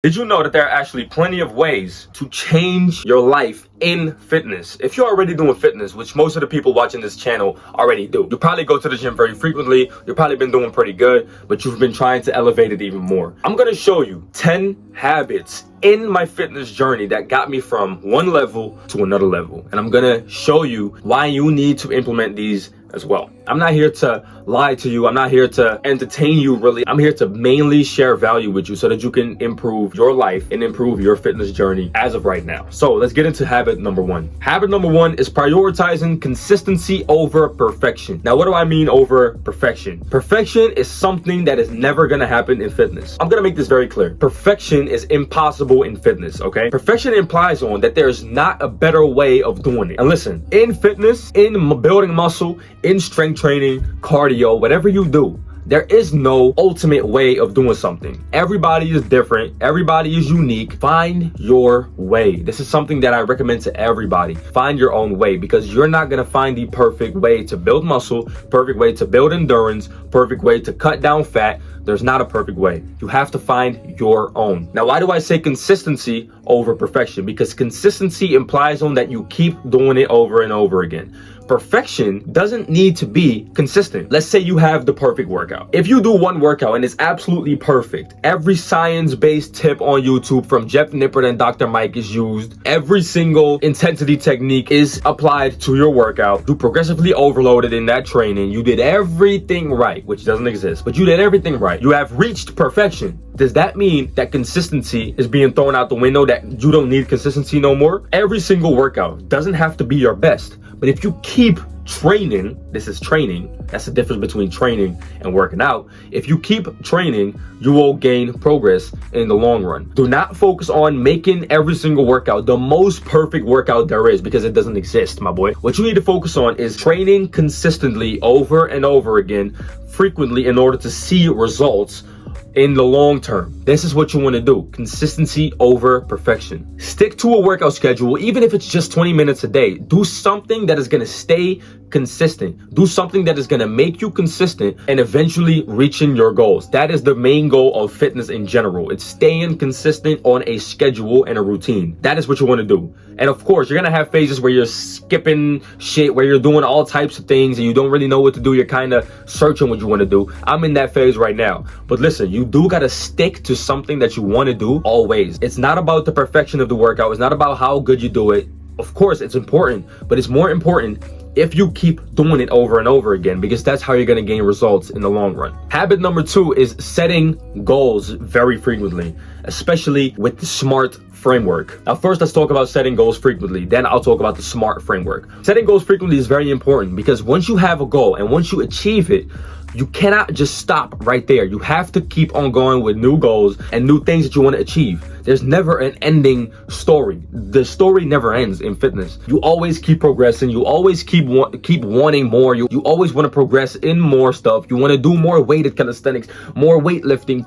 Did you know that there are actually plenty of ways to change your life in fitness? If you're already doing fitness, which most of the people watching this channel already do, you probably go to the gym very frequently, you've probably been doing pretty good, but you've been trying to elevate it even more. I'm gonna show you 10 habits in my fitness journey that got me from one level to another level. And I'm gonna show you why you need to implement these as well. I'm not here to lie to you. I'm not here to entertain you, really. I'm here to mainly share value with you so that you can improve your life and improve your fitness journey as of right now. So let's get into habit number one. Habit number one is prioritizing consistency over perfection. Now, what do I mean over perfection? Perfection is something that is never gonna happen in fitness. I'm gonna make this very clear. Perfection is impossible in fitness, okay? Perfection implies on that there's not a better way of doing it. And listen, in fitness, in building muscle, in strength training, cardio, whatever you do, there is no ultimate way of doing something. Everybody is different. Everybody is unique. Find your way. This is something that I recommend to everybody. Find your own way, because you're not going to find the perfect way to build muscle, perfect way to build endurance, perfect way to cut down fat. There's not a perfect way. You have to find your own. Now, why do I say consistency over perfection? Because consistency implies on that you keep doing it over and over again. Perfection doesn't need to be consistent. Let's say you have the perfect workout. If you do one workout and it's absolutely perfect, every science-based tip on YouTube from Jeff Nippert and Dr. Mike is used, every single intensity technique is applied to your workout, you progressively overloaded in that training, you did everything right, which doesn't exist, but you did everything right. You have reached perfection. Does that mean that consistency is being thrown out the window, that you don't need consistency no more? Every single workout doesn't have to be your best. But if you keep training, this is training, that's the difference between training and working out. If you keep training, you will gain progress in the long run. Do not focus on making every single workout the most perfect workout there is, because it doesn't exist, my boy. What you need to focus on is training consistently over and over again, frequently, in order to see results in the long term. This is what you want to do. Consistency over perfection. Stick to a workout schedule, even if it's just 20 minutes a day. Do something that is going to stay consistent. Do something that is going to make you consistent and eventually reaching your goals. That is the main goal of fitness in general. It's staying consistent on a schedule and a routine. That is what you want to do. And of course, you're going to have phases where you're skipping shit, where you're doing all types of things and you don't really know what to do. You're kind of searching what you want to do. I'm in that phase right now. But listen, you do got to stick to something that you want to do always. It's not about the perfection of the workout. It's not about how good you do it. Of course, it's important, but it's more important if you keep doing it over and over again, because that's how you're going to gain results in the long run. Habit number two is setting goals very frequently, especially with the SMART framework. Now, first, let's talk about setting goals frequently. Then I'll talk about the SMART framework. Setting goals frequently is very important, because once you have a goal and once you achieve it, you cannot just stop right there. You have to keep on going with new goals and new things that you want to achieve. There's never an ending story. The story never ends in fitness. You always keep progressing. You always keep wanting more. You always want to progress in more stuff. You want to do more weighted calisthenics, more weightlifting,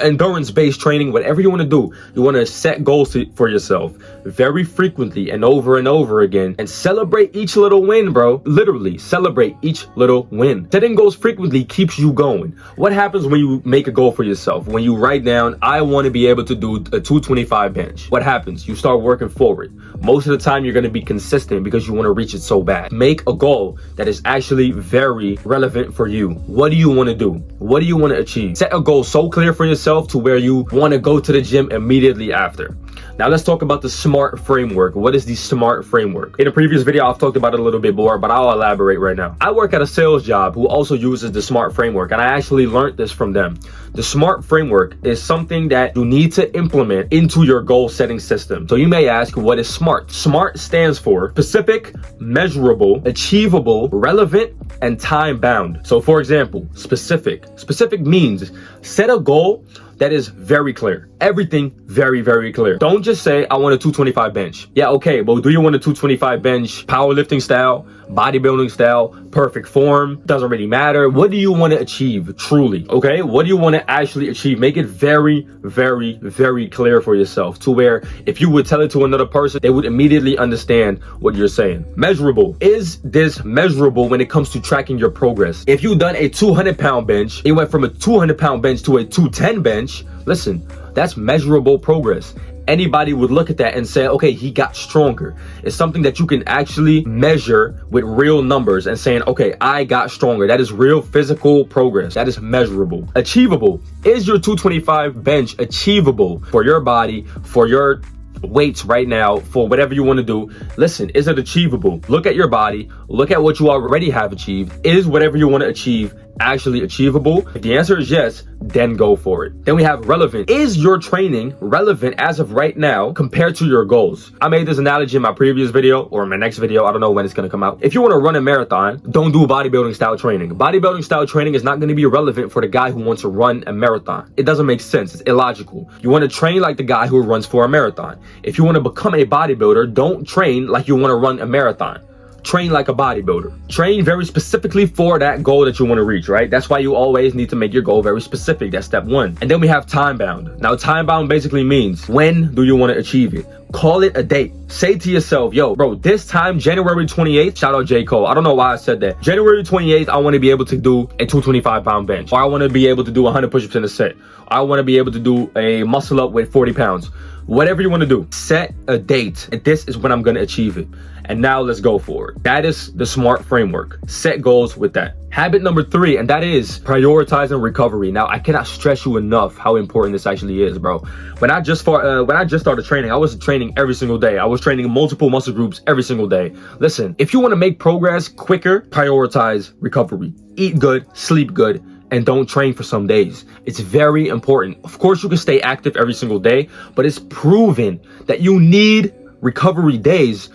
endurance-based training, whatever you want to do. You want to set goals for yourself very frequently and over again, and celebrate each little win, bro. Literally celebrate each little win. Setting goals frequently keeps you going. What happens when you make a goal for yourself? When you write down, I want to be able to do a 225 bench. What happens? You start working forward. Most of the time, you're going to be consistent because you want to reach it so bad. Make a goal that is actually very relevant for you. What do you want to do? What do you want to achieve? Set a goal so clear for yourself to where you want to go to the gym immediately after. Now let's talk about the SMART framework. What is the SMART framework? In a previous video, I've talked about it a little bit more, but I'll elaborate right now. I work at a sales job who also uses the SMART framework, and I actually learned this from them. The SMART framework is something that you need to implement into your goal setting system. So you may ask, what is SMART? SMART stands for specific, measurable, achievable, relevant, and time bound. So for example, specific. Specific means set a goal that is very clear. Everything very, very clear. Don't just say, I want a 225 bench. Yeah, okay, but do you want a 225 bench powerlifting style, bodybuilding style, perfect form? Doesn't really matter. What do you want to achieve truly? Okay, what do you want to actually achieve? Make it very, very, very clear for yourself, to where if you would tell it to another person, they would immediately understand what you're saying. Measurable. Is this measurable when it comes to tracking your progress? If you've done a 200-pound bench, it went from a 200-pound bench to a 210 bench, Listen, that's measurable progress. Anybody would look at that and say, okay, he got stronger. It's something that you can actually measure with real numbers and saying, okay, I got stronger. That is real physical progress. That is measurable. Achievable. Is your 225 bench achievable for your body, for your weights right now, for whatever you want to do? Listen, is it achievable? Look at your body. Look at what you already have achieved. Is whatever you want to achieve actually achievable? If the answer is yes, then go for it. Then we have relevant. Is your training relevant as of right now compared to your goals? I made this analogy in my previous video or my next video. I don't know when it's going to come out. If you want to run a marathon, don't do bodybuilding style training. Bodybuilding style training is not going to be relevant for the guy who wants to run a marathon. It doesn't make sense. It's illogical. You want to train like the guy who runs for a marathon. If you want to become a bodybuilder, don't train like you want to run a marathon. Train like a bodybuilder. Train very specifically for that goal that you want to reach, right? That's why you always need to make your goal very specific. That's step one. And then we have time bound. Now, time bound basically means, when do you want to achieve it? Call it a date. Say to yourself, yo, bro, this time, January 28th, shout out J. Cole. I don't know why I said that. January 28th, I want to be able to do a 225 pound bench. Or I want to be able to do 100 push-ups in a set. I want to be able to do a muscle up with 40 pounds. Whatever you want to do, set a date. And this is when I'm going to achieve it. And now let's go for it. That is the SMART framework. Set goals with that. Habit number 3, and that is prioritizing recovery. Now, I cannot stress you enough how important this actually is, bro. When I just started training, I was training every single day. I was training multiple muscle groups every single day. Listen, if you want to make progress quicker, prioritize recovery. Eat good, sleep good, and don't train for some days. It's very important. Of course, you can stay active every single day, but it's proven that you need recovery days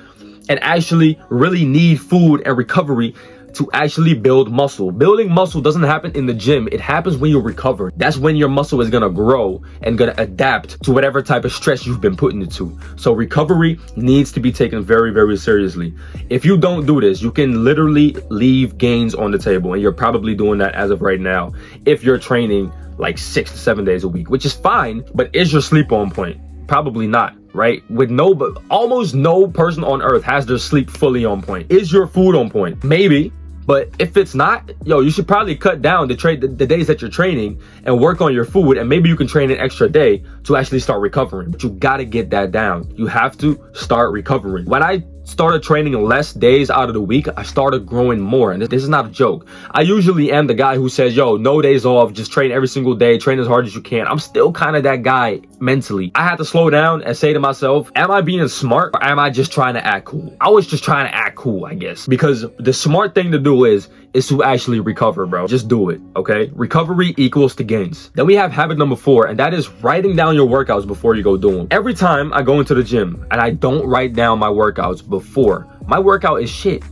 and actually really need food and recovery to actually build muscle. Building muscle doesn't happen in the gym. It happens when you recover. That's when your muscle is gonna grow and gonna adapt to whatever type of stress you've been putting it to. So recovery needs to be taken very, very seriously. If you don't do this, you can literally leave gains on the table, and you're probably doing that as of right now if you're training like 6 to 7 days a week, which is fine, but is your sleep on point? Probably not, right? But almost no person on earth has their sleep fully on point. Is your food on point? Maybe. But if it's not, yo, you should probably cut down the days that you're training and work on your food, and maybe you can train an extra day to actually start recovering. But you gotta get that down. You have to start recovering. When I started training less days out of the week, I started growing more. And this is not a joke. I usually am the guy who says, yo, no days off, just train every single day, train as hard as you can. I'm still kind of that guy mentally. I had to slow down and say to myself, am I being smart, or am I just trying to act cool? I was just trying to act cool, I guess, because the smart thing to do is to actually recover, bro. Just do it, okay? Recovery equals to gains. Then we have habit number 4, and that is writing down your workouts before you go do them. Every time I go into the gym and I don't write down my workouts before, my workout is shit.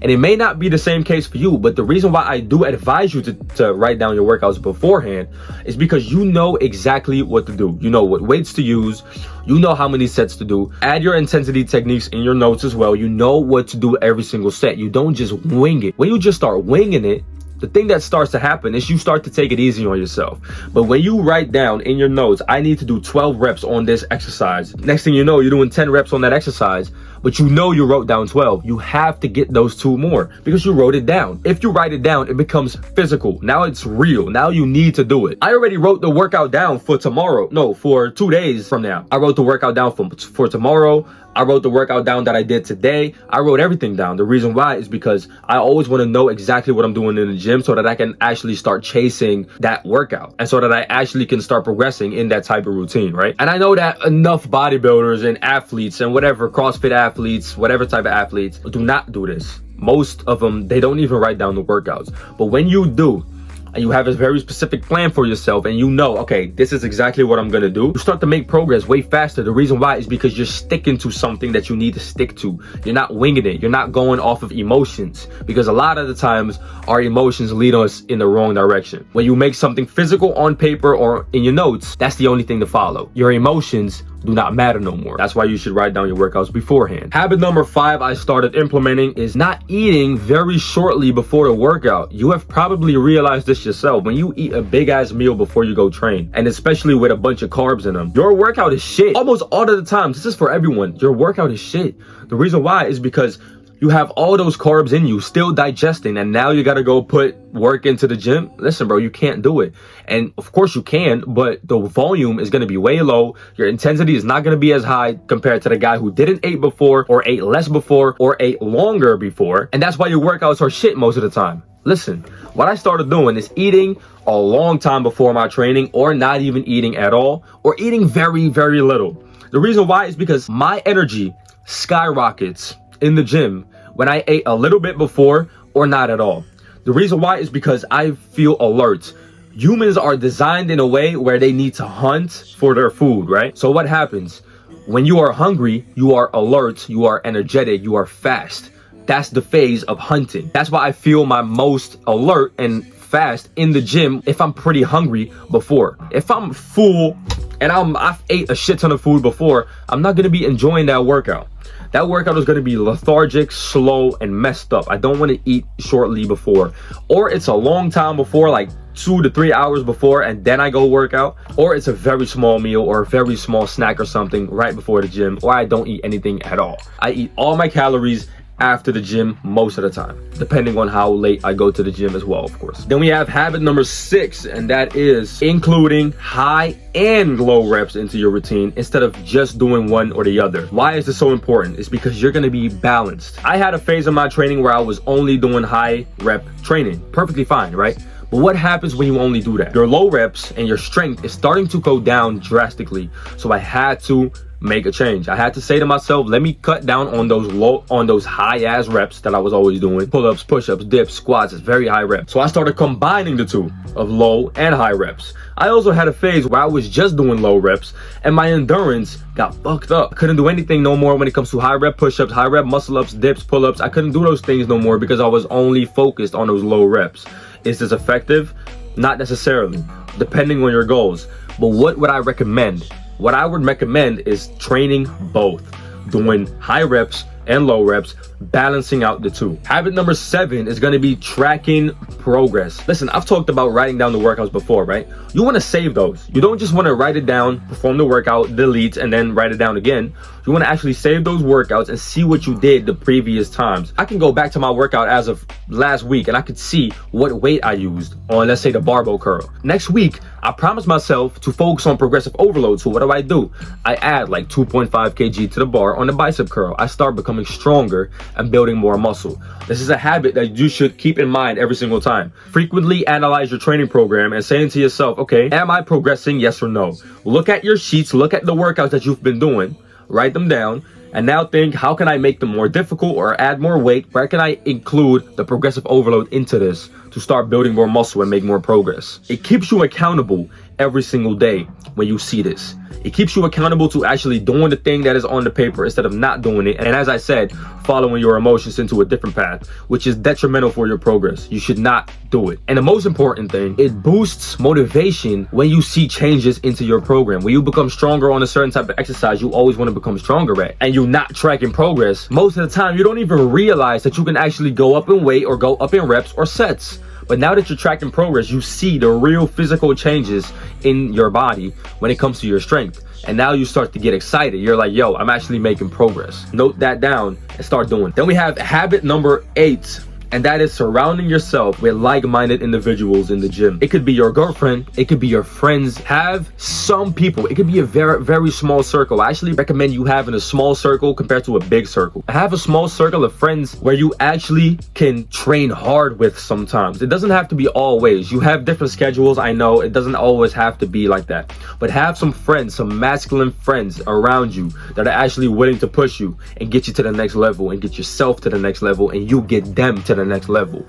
And it may not be the same case for you, but the reason why I do advise you to write down your workouts beforehand is because you know exactly what to do. You know what weights to use. You know how many sets to do. Add your intensity techniques in your notes as well. You know what to do every single set. You don't just wing it. When you just start winging it, the thing that starts to happen is you start to take it easy on yourself. But when you write down in your notes, I need to do 12 reps on this exercise. Next thing you know, you're doing 10 reps on that exercise, but you know you wrote down 12. You have to get those 2 more because you wrote it down. If you write it down, it becomes physical. Now it's real. Now you need to do it. I already wrote the workout down for tomorrow. No, for 2 days from now. I wrote the workout down for tomorrow. I wrote the workout down that I did today. I wrote everything down. The reason why is because I always want to know exactly what I'm doing in the gym so that I can actually start chasing that workout and so that I actually can start progressing in that type of routine, right? And I know that enough bodybuilders and athletes and whatever, CrossFit athletes, whatever type of athletes, do not do this. Most of them, they don't even write down the workouts. But when you do, and you have a very specific plan for yourself, and you know, okay, this is exactly what I'm gonna do, you start to make progress way faster. The reason why is because you're sticking to something that you need to stick to. You're not winging it. You're not going off of emotions, because a lot of the times our emotions lead us in the wrong direction. When you make something physical on paper or in your notes, that's the only thing to follow. Your emotions do not matter no more. That's why you should write down your workouts beforehand. Habit number 5 I started implementing is not eating very shortly before the workout. You have probably realized this yourself. When you eat a big ass meal before you go train, and especially with a bunch of carbs in them, your workout is shit. Almost all of the time, this is for everyone, your workout is shit. The reason why is because you have all those carbs in you still digesting, and now you got to go put work into the gym. Listen, bro, you can't do it. And of course you can, but the volume is going to be way low. Your intensity is not going to be as high compared to the guy who didn't eat before, or ate less before, or ate longer before. And that's why your workouts are shit most of the time. Listen, what I started doing is eating a long time before my training, or not even eating at all, or eating very, very little. The reason why is because my energy skyrockets in the gym when I ate a little bit before or not at all. The reason why is because I feel alert. Humans are designed in a way where they need to hunt for their food, right? So what happens? When you are hungry, you are alert, you are energetic, you are fast. That's the phase of hunting. That's why I feel my most alert and fast in the gym if I'm pretty hungry before. If I'm full and I've ate a shit ton of food before, I'm not gonna be enjoying that workout. That workout is going to be lethargic, slow, and messed up. I don't want to eat shortly before. Or it's a long time before, like 2 to 3 hours before, and then I go work out. Or it's a very small meal or a very small snack or something right before the gym. Or I don't eat anything at all. I eat all my calories after the gym most of the time, depending on how late I go to the gym as well, of course. Then we have habit number 6, and that is including high and low reps into your routine instead of just doing one or the other. Why is this so important? It's because you're gonna be balanced. I had a phase of my training where I was only doing high rep training. Perfectly fine, right? But what happens when you only do that? Your low reps and your strength is starting to go down drastically. So I had to make a change. I had to say to myself, let me cut down on those high ass reps that I was always doing. Pull-ups, push-ups, dips, squats. It's very high reps. So I started combining the two of low and high reps. I also had a phase where I was just doing low reps and my endurance got fucked up. I couldn't do anything no more when it comes to high rep push-ups, high rep muscle-ups, dips, pull-ups. I couldn't do those things no more because I was only focused on those low reps. Is this effective? Not necessarily, depending on your goals. But what would I recommend? What I would recommend is training both, doing high reps and low reps, balancing out the two. Habit number 7 is going to be tracking progress. Listen, I've talked about writing down the workouts before, right? You want to save those. You don't just want to write it down, perform the workout, delete, and then write it down again. You want to actually save those workouts and see what you did the previous times. I can go back to my workout as of last week and I could see what weight I used on, let's say, the barbell curl. Next week, I promised myself to focus on progressive overload. So what do? I add like 2.5 kg to the bar on the bicep curl. I start becoming stronger and building more muscle. This is a habit that you should keep in mind every single time. Frequently analyze your training program and saying to yourself, okay, am I progressing? Yes or no? Look at your sheets, look at the workouts that you've been doing, write them down, and now think, how can I make them more difficult or add more weight? Where can I include the progressive overload into this to start building more muscle and make more progress? It keeps you accountable every single day when you see this. It keeps you accountable to actually doing the thing that is on the paper instead of not doing it. And as I said, following your emotions into a different path, which is detrimental for your progress. You should not do it. And the most important thing, it boosts motivation when you see changes into your program. When you become stronger on a certain type of exercise, you always want to become stronger at, and you're not tracking progress, most of the time, you don't even realize that you can actually go up in weight or go up in reps or sets. But now that you're tracking progress, you see the real physical changes in your body when it comes to your strength. And now you start to get excited. You're like, yo, I'm actually making progress. Note that down and start doing it. Then we have habit number 8. And that is surrounding yourself with like-minded individuals in the gym. It could be your girlfriend. It could be your friends. Have some people. It could be a very, very small circle. I actually recommend you having a small circle compared to a big circle. Have a small circle of friends where you actually can train hard with sometimes. It doesn't have to be always. You have different schedules. I know it doesn't always have to be like that. But have some friends, some masculine friends around you that are actually willing to push you and get you to the next level and get yourself to the next level, and you get them to the next level.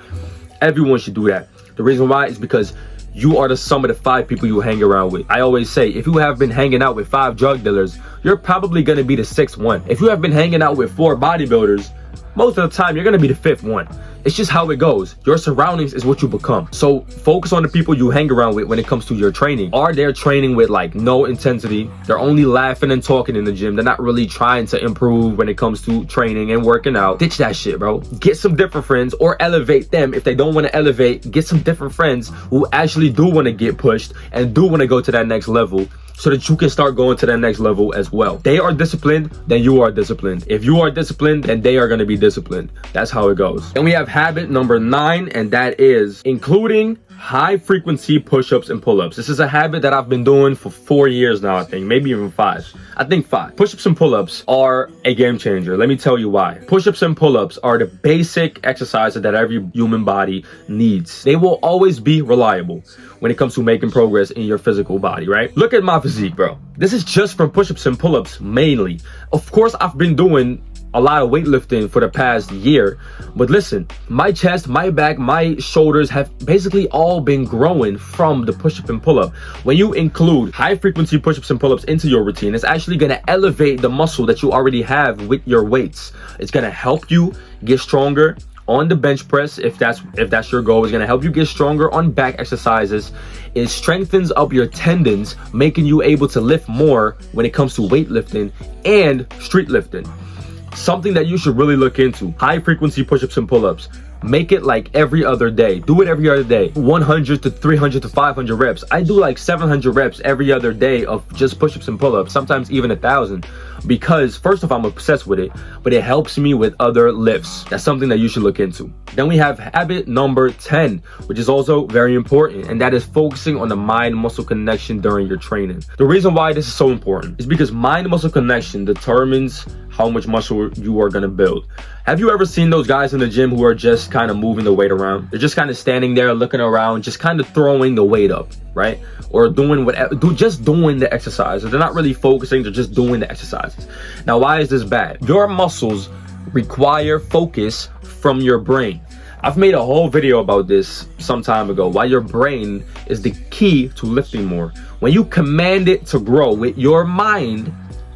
Everyone should do that. The reason why is because you are the sum of the 5 people you hang around with. I always say, if you have been hanging out with 5 drug dealers, you're probably going to be the 6th one. If you have been hanging out with 4 bodybuilders, most of the time you're going to be the 5th one. It's just how it goes. Your surroundings is what you become. So focus on the people you hang around with when it comes to your training. Are they training with like no intensity? They're only laughing and talking in the gym. They're not really trying to improve when it comes to training and working out. Ditch that shit, bro. Get some different friends, or elevate them. If they don't want to elevate, get some different friends who actually do want to get pushed and do want to go to that next level, so that you can start going to that next level as well. They are disciplined, then you are disciplined. If you are disciplined, then they are going to be disciplined. That's how it goes. And we have habit number 9, and that is including high frequency push-ups and pull-ups. This is a habit that I've been doing for 4 years now, I think, maybe even 5. I think 5. Push-ups and pull-ups are a game changer. Let me tell you why. Push-ups and pull-ups are the basic exercises that every human body needs. They will always be reliable when it comes to making progress in your physical body, right? Look at my physique, bro. This is just from push-ups and pull-ups mainly. Of course, I've been doing a lot of weightlifting for the past year, but listen, my chest, my back, my shoulders have basically all been growing from the push-up and pull-up. When you include high frequency push-ups and pull-ups into your routine, it's actually going to elevate the muscle that you already have with your weights. It's going to help you get stronger on the bench press if that's your goal. It's going to help you get stronger on back exercises. It strengthens up your tendons, making you able to lift more when it comes to weightlifting and street lifting. Something that you should really look into: high frequency push-ups and pull-ups. Make it like every other day. Do it every other day. 100 to 300 to 500 reps. I do like 700 reps every other day of just push-ups and pull-ups, sometimes even 1,000, because first off, I'm obsessed with it, but it helps me with other lifts. That's something that you should look into. Then we have habit number 10, which is also very important, and that is focusing on the mind-muscle connection during your training. The reason why this is so important is because mind-muscle connection determines how much muscle you are going to build. Have you ever seen those guys in the gym who are just kind of moving the weight around? They're just kind of standing there looking around, just kind of throwing the weight up, right? Or doing whatever, just doing the exercises. They're not really focusing, they're just doing the exercises. Now, why is this bad? Your muscles require focus from your brain. I've made a whole video about this some time ago, why your brain is the key to lifting more. When you command it to grow with your mind,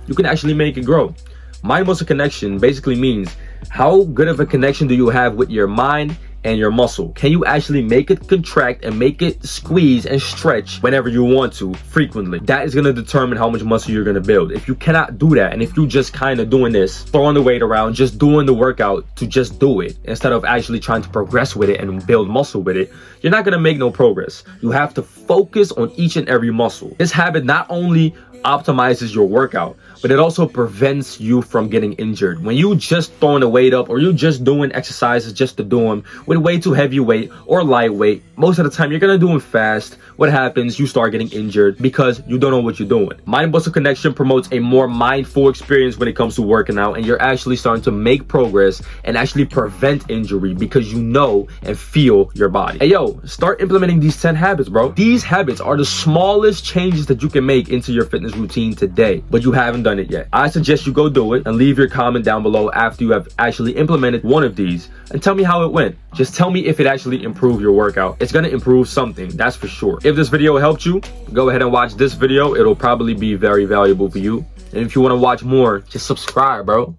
you can actually make it grow. Mind-muscle connection basically means how good of a connection do you have with your mind and your muscle? Can you actually make it contract and make it squeeze and stretch whenever you want to, frequently? That is going to determine how much muscle you're going to build. If you cannot do that, and if you just kind of doing this, throwing the weight around, just doing the workout to just do it, instead of actually trying to progress with it and build muscle with it, you're not going to make no progress. You have to focus on each and every muscle. This habit not only optimizes your workout, but it also prevents you from getting injured. When you just throwing the weight up, or you just doing exercises just to do them with way too heavy weight or lightweight, most of the time you're gonna do them fast. What happens? You start getting injured because you don't know what you're doing. Mind-muscle connection promotes a more mindful experience when it comes to working out, and you're actually starting to make progress and actually prevent injury because you know and feel your body. Hey yo, start implementing these 10 habits, bro. These habits are the smallest changes that you can make into your fitness routine today, but you haven't done it yet. I suggest you go do it and leave your comment down below after you have actually implemented one of these and tell me how it went. Just tell me if it actually improved your workout. It's gonna improve something, that's for sure. If this video helped you, go ahead and watch this video. It'll probably be very valuable for you. And if you want to watch more, just subscribe, bro.